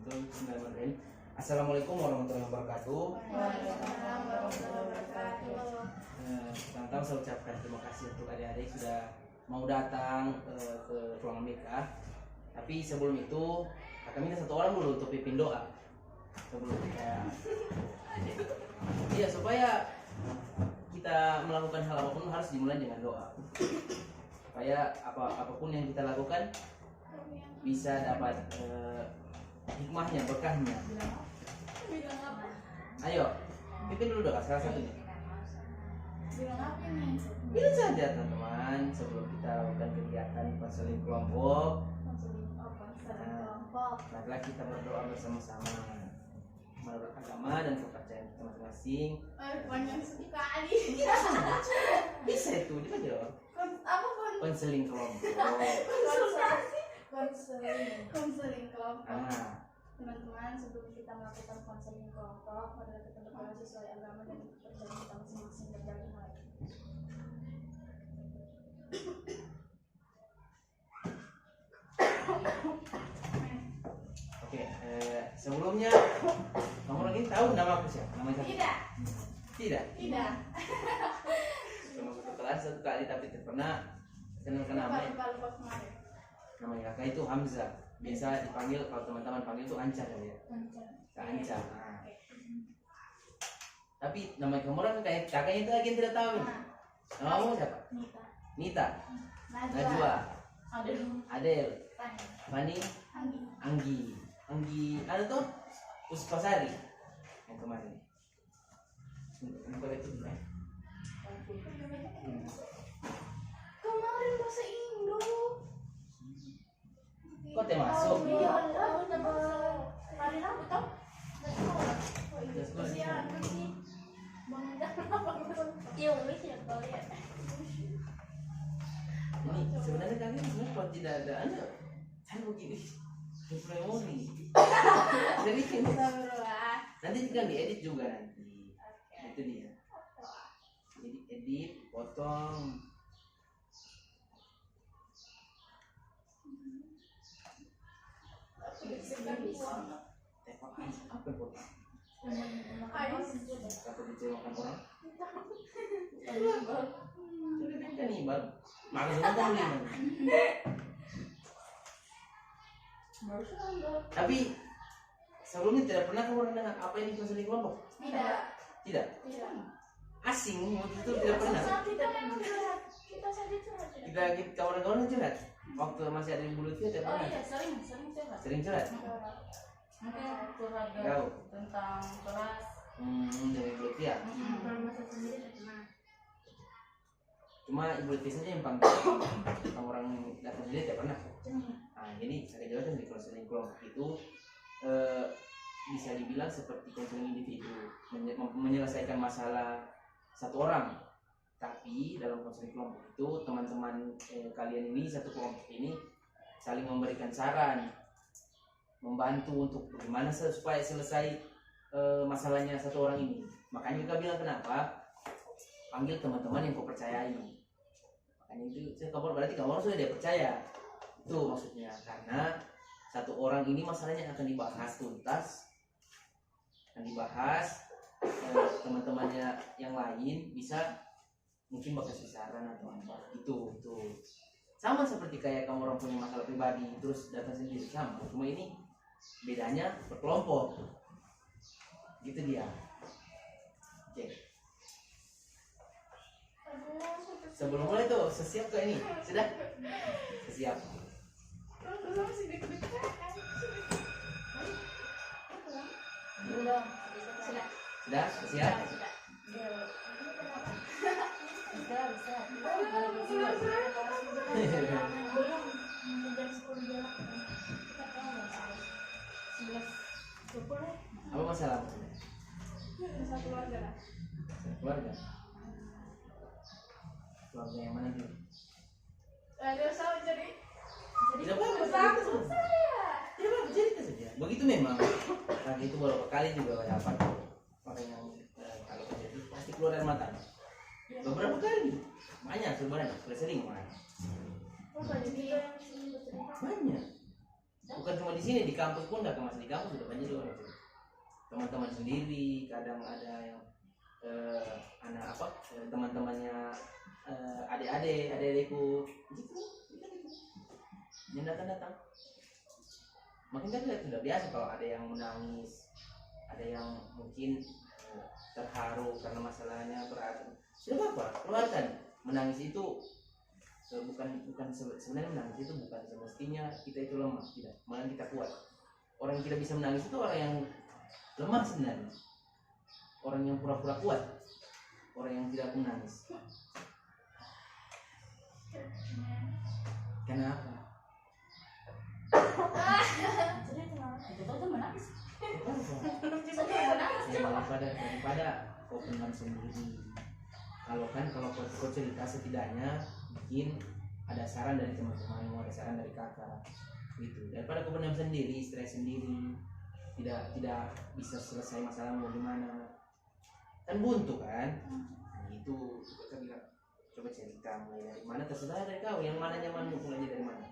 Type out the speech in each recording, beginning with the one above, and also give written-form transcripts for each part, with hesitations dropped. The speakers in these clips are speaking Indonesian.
Bismillahirrahmanirrahim. Assalamualaikum warahmatullahi wabarakatuh. Waalaikumsalam warahmatullahi wabarakatuh. Pertama saya ucapkan terima kasih untuk adik-adik sudah mau datang ke ruangan mikah. Tapi sebelum itu kakak minta satu orang dulu untuk pimpin doa sebelum kita. Iya, supaya kita melakukan hal apapun harus dimulai dengan doa. Supaya apapun yang kita lakukan bisa dapat hikmahnya, berkahnya. Ayo, pimpin dulu doa salah satunya. Bilang apa nih? Bilang saja teman-teman sebelum kita lakukan kegiatan konseling kelompok. Konseling kelompok. Marilah kita berdoa bersama-sama menurut agama dan kepercayaan kita masing-masing. Panjang sekali. Bisa itu, dia aja. Konseling kelompok. Konseling kelompok. Ah, Teman-teman, sebelum kita melakukan konseling kelompok, marilah kita berdoa sesuai agama dan kepercayaan kita masing-masing dan mulai. Oke, sebelumnya kamu lagi tahu nama aku siapa? Nama siapa? Tidak. Tidak. Tidak. Cuma satu kelas satu kali tapi tidak pernah kenalkan namanya. Lupa kemarin. Namanya kakak itu Hamzah. Biasa dipanggil, kalau teman-teman panggil itu Anca kali ya. Kak Anca. Nah. Tapi nama kamu orang kakaknya itu lagi yang tidak tahu. Nama kamu siapa? Nita. Nita. Najwa. Adel. Fani. Anggi. Ada tuh Puspasari yang kemarin. Itu ya. Kemarin bahasa Indo. Kok teh masuk? Iya, hari Rabu tau? Iya, wis ya kalau ya. Ini sebenarnya kalian sebenarnya kalau tidak ada anda saya begini memori. Jadi nanti tinggal diedit juga nanti. Itu dia. Jadi edit, potong. Apa potong? Takut dicewahkan orang. Kanibal. Maksudnya kamu lima. Tapi sebelumnya tidak pernah kamu dengar apa ini konseling kelompok? Tidak. Asing waktu itu tidak pernah. Kita kawan-kawan curhat. Waktu masih ada di Bulu Tia tidak pernah. Sering curhat. Mungkin curhat Tahu. tentang kelas. Dari Bulu Tia. Cuma Ibu Tia saja yang panggil. Orang datang sendiri tidak pernah. Nah, jadi saya jelaskan di konseling kelompok itu bisa dibilang seperti konseling individu, menyelesaikan masalah satu orang. Tapi dalam konseling kelompok itu teman-teman kalian ini satu kelompok ini saling memberikan saran, membantu untuk bagaimana supaya selesai masalahnya satu orang ini. Makanya kita bilang kenapa panggil teman-teman yang kau percayai. Makanya itu kabar berarti kamu orang sudah dia percaya. Itu maksudnya karena satu orang ini masalahnya akan dibahas tuntas, akan dibahas teman-temannya yang lain bisa mungkin bakal kasih saran atau apa itu sama seperti kayak kamu orang punya masalah pribadi terus datang sendiri sama, cuma ini bedanya berkelompok gitu dia. Oke. Sebelum mulai tuh sesiap ke ini sudah sesiap. Sudah siap. Apa masalah? Keluarga. Keluarga yang mana dulu? Tidak apa-apa. Cerita saja. Begitu memang. Karena itu beberapa kali juga dapat orang yang kalau terjadi pasti keluar dari mata. Beberapa kali. Banyak sebenarnya. Sudah sering malah. Banyak. bukan cuma di sini, di kampus pun nggak masih di kampus sudah banyak juga orang cerita. Teman-teman sendiri, kadang ada yang anak apa teman-temannya adik-adikku gitu, yang datang makin kan sudah biasa kalau ada yang menangis, ada yang mungkin terharu karena masalahnya berat, sudah apa keluarkan. Menangis itu bukan sebenarnya menangis itu bukan semestinya kita itu lemah, tidak, malah kita kuat. Orang yang tidak bisa menangis itu orang yang lemah sebenarnya, orang yang pura-pura kuat, orang yang tidak menangis. Kenapa? Jadi itu tuh menangis. Daripada kau pendam sendiri. Kalau kau cerita setidaknya mungkin ada saran dari teman-temanmu, ada saran dari kakak gitu. Daripada kau pendam sendiri, stres sendiri, tidak bisa selesai masalahmu gimana, kan buntu kan. Itu kita bilang coba cerita mulai dari mana, terserah dari kau yang mana nyamanmu, mulai dari mana.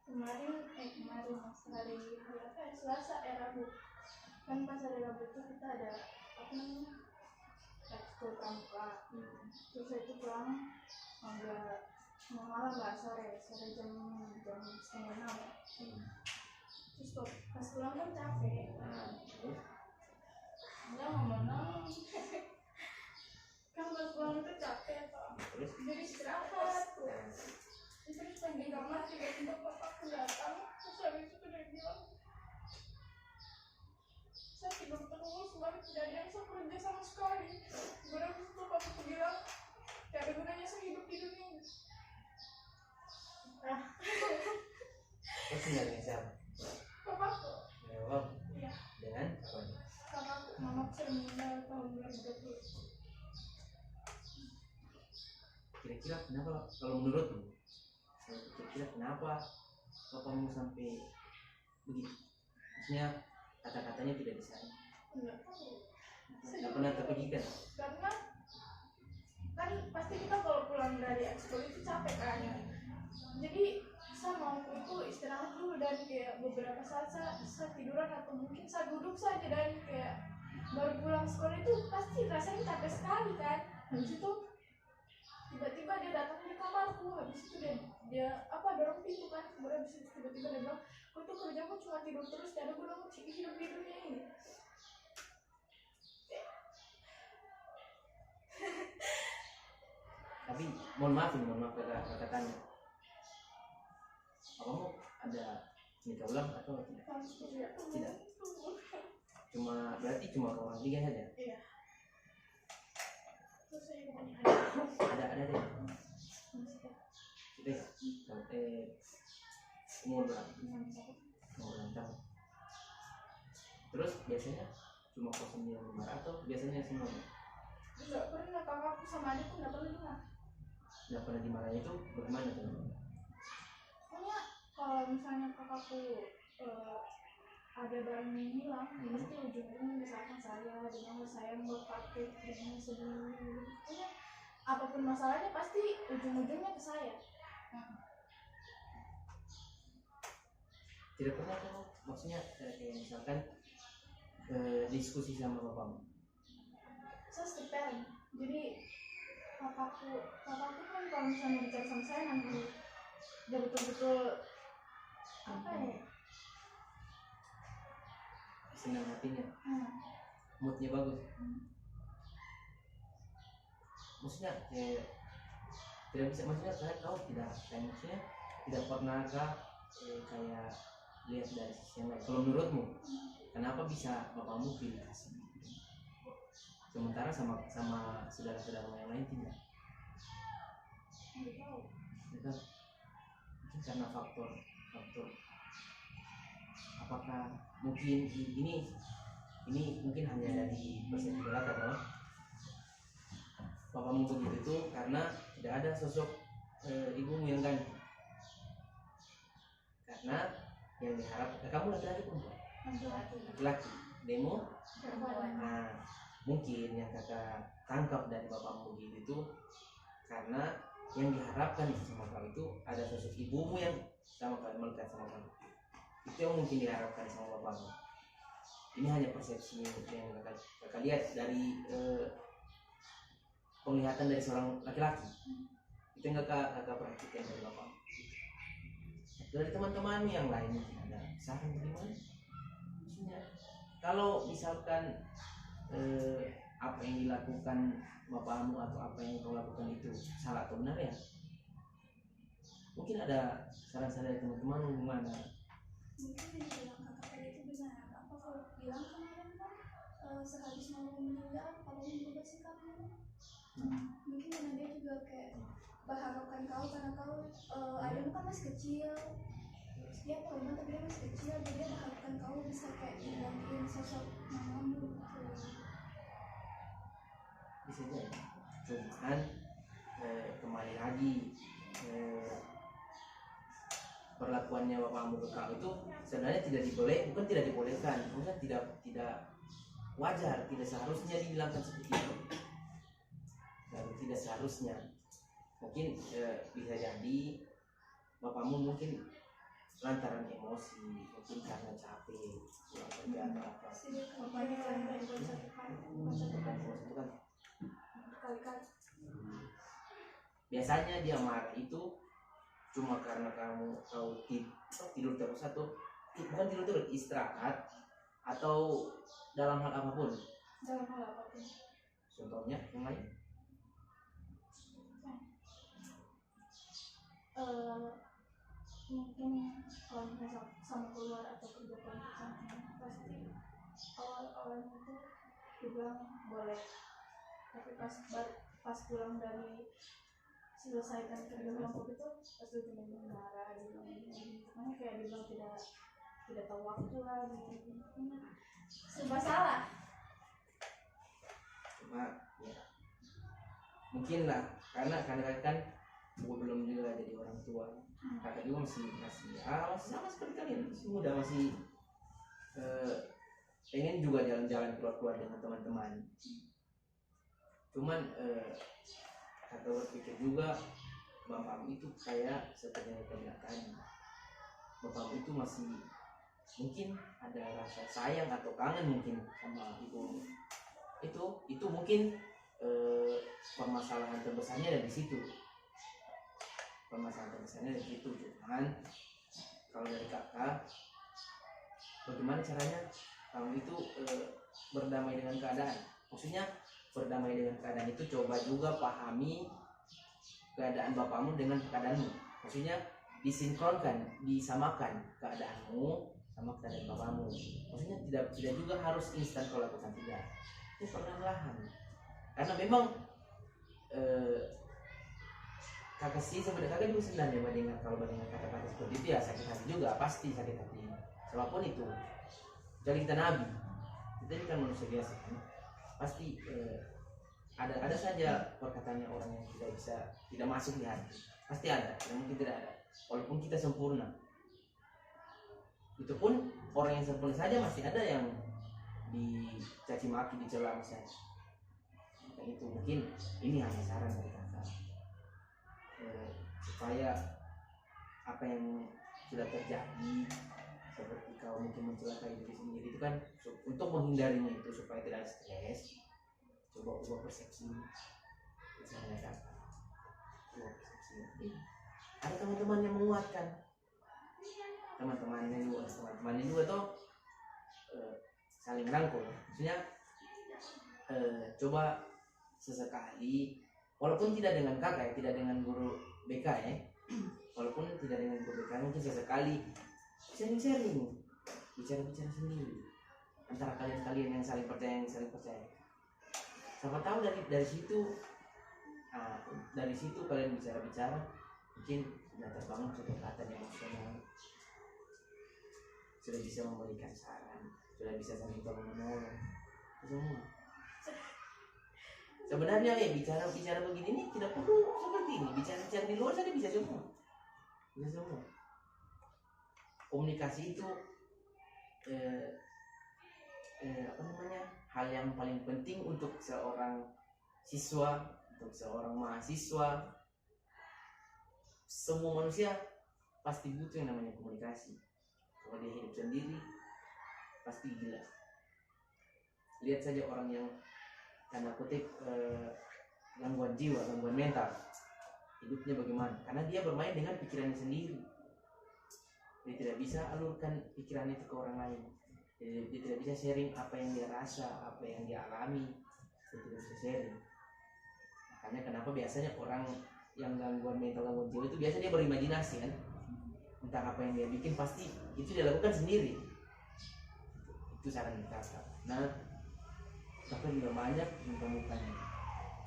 Kemarin hari apa ya, Selasa Rabu kan, pas hari Rabu itu kita ada apa namanya ekskul pramuka. Terus saya itu pulang agak malam lah, sore jam 5:30. Terus pas pulang kan capek. Enggak ngomong. Kan pas pulang itu capek toh. Jadi istirahat tuh. Terus lagi di kamar tiba-tiba bapakku datang. Terus habis itu dia bilang, saya tidur terus, balik kejadian saya kerja sama sekali. Baru itu bapakku bilang, gak ada gunanya saya hidup di dunia ini. Terus tinggal dengan siapa? Bapakku. Jawab Iya. dengan apa? Kakakku, mamaku sudah meninggal tahun 2020. Kira-kira kenapa kalau menurutmu? Kira-kira kenapa bapakmu sampai begitu? Maksudnya kata-katanya tidak disayang, Enggak tahu. nggak pernah terpikirkan. Karena kan pasti kita kalau pulang dari ekskul itu capek kan. Jadi saya mau itu istirahat dulu, dan kayak beberapa saat saya tiduran atau mungkin saya duduk saja, dan kayak baru pulang sekolah itu pasti rasanya capek sekali kan. Habis itu tiba-tiba dia datang di kamarku, habis itu dia dorong pintu kan, baru habis itu tiba-tiba dia bilang, kau tuh kerjamu cuma tidur terus, tidak ada gunanya hidup di dunia ini. Tapi mohon maaf kata-katanya. Kamu ada nikah ulang atau tidak? Tidak. Berarti cuma ke orang tiga saja. Iya. Terus saya juga punya Ada deh. Kita umur berapa? Umur 6 tahun. Terus biasanya cuma 0,9 atau biasanya semuanya? Enggak pernah, kakakku sama adikku enggak pernah dengar. Nggak pernah dimarahin itu bagaimana tuh? Pokoknya kalau misalnya kakakku ada barang yang hilang, pasti ujung-ujungnya misalkan saya dengan saya mau pakai dengan sedih. Pokoknya apapun masalahnya pasti ujung-ujungnya ke saya. Tidak pernah tuh, maksudnya kayak misalkan diskusi sama bapakmu. Saya step parent, jadi kakakku kan kalau misalnya bicara sama saya nanti dia betul-betul apa ya, Senang hatinya, moodnya bagus. Maksudnya tidak bisa, maksudnya saya tahu tidak, saya maksudnya tidak pernahkah kayak lihat dari sisi yang lain. Kalau menurutmu kenapa bisa bapakmu pilih kasih, sementara sama saudara-saudara yang lain tidak? nggak tahu. Itu mungkin karena faktor apakah mungkin ini mungkin hanya dari persepsi belaka loh. Bapakmu begitu itu karena tidak ada sosok ibumu yang ganti. Karena yang diharap kamu laki-laki perempuan? Laki-laki. Demo? Nah, mungkin yang kakak tangkap dari bapakmu begitu itu karena yang diharapkan itu sama kamu itu ada sosok ibumu yang sama kali melekat sama kamu. Itu yang mungkin diharapkan sama bapakmu. Ini hanya persepsi yang kakak lihat dari penglihatan dari seorang laki-laki. Itu yang kakak perhatikan dari bapak. Dari teman-teman yang lain mungkin ada saran bagaimana? Maksudnya kalau misalkan apa yang dilakukan bapakmu atau apa yang kau lakukan itu salah atau benar ya, mungkin ada saran-saran dari teman-teman gimana? Mungkin yang bilang kakak tadi itu benar. Apa kalau bilang kemarin kan sehabis mau meninggal kalau berubah sikapnya, mungkin karena dia juga kayak berharapkan kau karena kau adikmu kan masih kecil, dia trauma tapi dia masih kecil, jadi dia berharapkan kau bisa kayak menggantiin sosok mamamu gitu. Bisa jadi. Cuman kembali lagi perlakuannya bapakmu ke kamu itu sebenarnya bukan tidak dibolehkan, maksudnya tidak wajar, tidak seharusnya dibilangkan seperti itu. Lalu tidak seharusnya. Mungkin bisa jadi bapakmu mungkin lantaran emosi, mungkin karena capek, pulang kerja atau apa. Bapaknya kan bukan satu kali, bukan satu kali, Itu kan berkali-kali. biasanya dia marah itu cuma karena kau tidur terus atau bukan tidur terus, istirahat atau dalam hal apapun. Dalam hal apapun. Contohnya yang lain? Mungkin kalau misalnya sama keluar atau kerja kelompok sama pasti awal-awalnya itu dibilang boleh, tapi pas pulang dari selesaikan kerja kelompok itu pasti temen marah gitu, makanya kayak dibilang tidak tahu waktu lah gitu. Serba salah. Cuma ya mungkin lah karena kan gue belum juga jadi orang tua, kakak juga masih sama seperti kalian, masih muda, masih pengen juga jalan-jalan keluar dengan teman-teman. Cuman kakak berpikir juga bapakmu itu kayak seperti yang kau bilang tadi, bapakmu itu masih mungkin ada rasa sayang atau kangen mungkin sama ibu. Itu mungkin permasalahan terbesarnya dari situ. Cuman kalau dari kakak, bagaimana caranya kamu itu berdamai dengan keadaan? Maksudnya berdamai dengan keadaan itu coba juga pahami keadaan bapakmu dengan keadaanmu. Maksudnya disinkronkan, disamakan keadaanmu sama keadaan bapakmu. Maksudnya tidak juga harus instan kalau lakukan, tidak. Itu perlahan-lahan. Karena memang kakak sih sebenarnya kakak juga senang ya mendengar kata-kata seperti itu, ya sakit hati juga, pasti sakit hati. Siapapun itu, jadi kita nabi, kita ini kan manusia biasa kan, pasti ada saja perkataannya orang yang tidak masuk di hati, pasti ada, tidak mungkin tidak ada, walaupun kita sempurna. Itu pun orang yang sempurna saja masih ada yang dicaci maki, dicela misalnya. Maka itu mungkin ini hanya saran dari kakak, supaya apa yang sudah terjadi seperti kau mungkin mencelakai diri sendiri itu kan, untuk menghindarinya itu supaya tidak stres, coba ubah persepsi. Misalnya kan ubah persepsi. Ada teman-teman yang menguatkan, teman-temannya juga tuh saling rangkul. Maksudnya coba sesekali, walaupun tidak dengan kakak ya, tidak dengan guru BK ya, walaupun tidak dengan guru BK, mungkin sesekali sharing-sharing, bicara-bicara sendiri antara kalian yang saling percaya. Siapa tahu dari situ kalian bicara-bicara, mungkin sudah terbangun kedekatan emosional, sudah bisa memberikan saran, sudah bisa saling tolong-menolong semua. Sebenarnya bicara begini ini tidak perlu seperti ini, bicara di luar saja bisa semua. Komunikasi itu hal yang paling penting untuk seorang siswa, untuk seorang mahasiswa, semua manusia pasti butuh yang namanya komunikasi. Kalau dia hidup sendiri pasti gila. Lihat saja orang yang tanda kutip gangguan jiwa, gangguan mental, hidupnya bagaimana? Karena dia bermain dengan pikirannya sendiri. Dia tidak bisa alurkan pikirannya itu ke orang lain. Dia tidak bisa sharing apa yang dia rasa, apa yang dia alami. Dia tidak bisa sharing. Makanya kenapa biasanya orang yang gangguan mental, gangguan jiwa itu biasanya dia berimajinasi kan, entah apa yang dia bikin pasti itu dia lakukan sendiri. Itu saran kakak. Nah, kakak juga banyak menemukan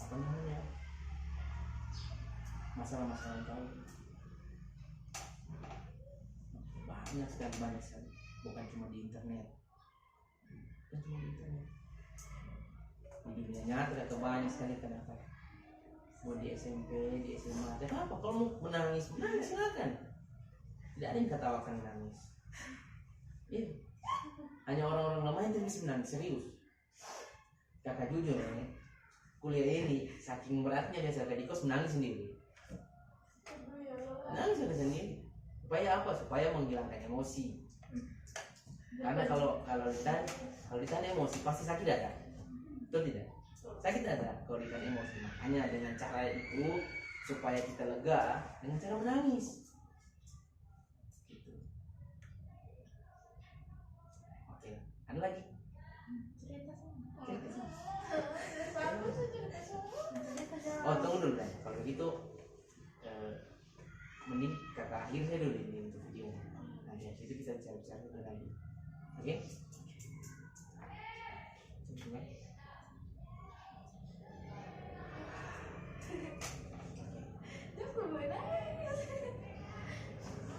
apa namanya masalah-masalah yang tahu banyak sekali, bukan cuma di internet, di dunia nyata atau banyak sekali. Kenapa? Mau di SMP, di SMA, kenapa kalau mau menangis silakan. Tidak ada yang ketawakan menangis. Iya. Hanya orang-orang lemah yang bisa menangis serius. Kakak jujur ya, kuliah ini saking beratnya biasa kakak di kos menangis sendiri. Menangis sendiri. Supaya apa? Supaya menghilangkan emosi. Karena kalau ditahan emosi pasti sakit dada. Betul tidak? Sakit dada kalau ditahan emosi. Makanya dengan cara itu supaya kita lega dengan cara menangis. Gitu. Oke, ada lagi? Oh, tunggu dulu kan. Kalau begitu mending kakak akhir saya dulu ini untuk video. Nah, dari situ kita bicara lagi. Oke?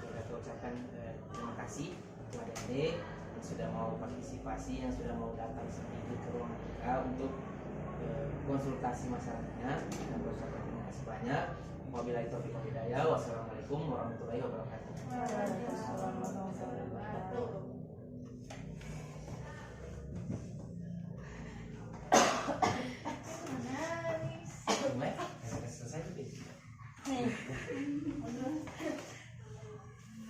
Kita ucapkan terima kasih kepada adik yang sudah mau partisipasi, yang sudah mau datang sedikit ke ruangan kita untuk konsultasi masalahnya. Kita berucapkan terima kasih banyak. Wabillahi taufiq wal hidayah. Wassalamualaikum warahmatullahi wabarakatuh.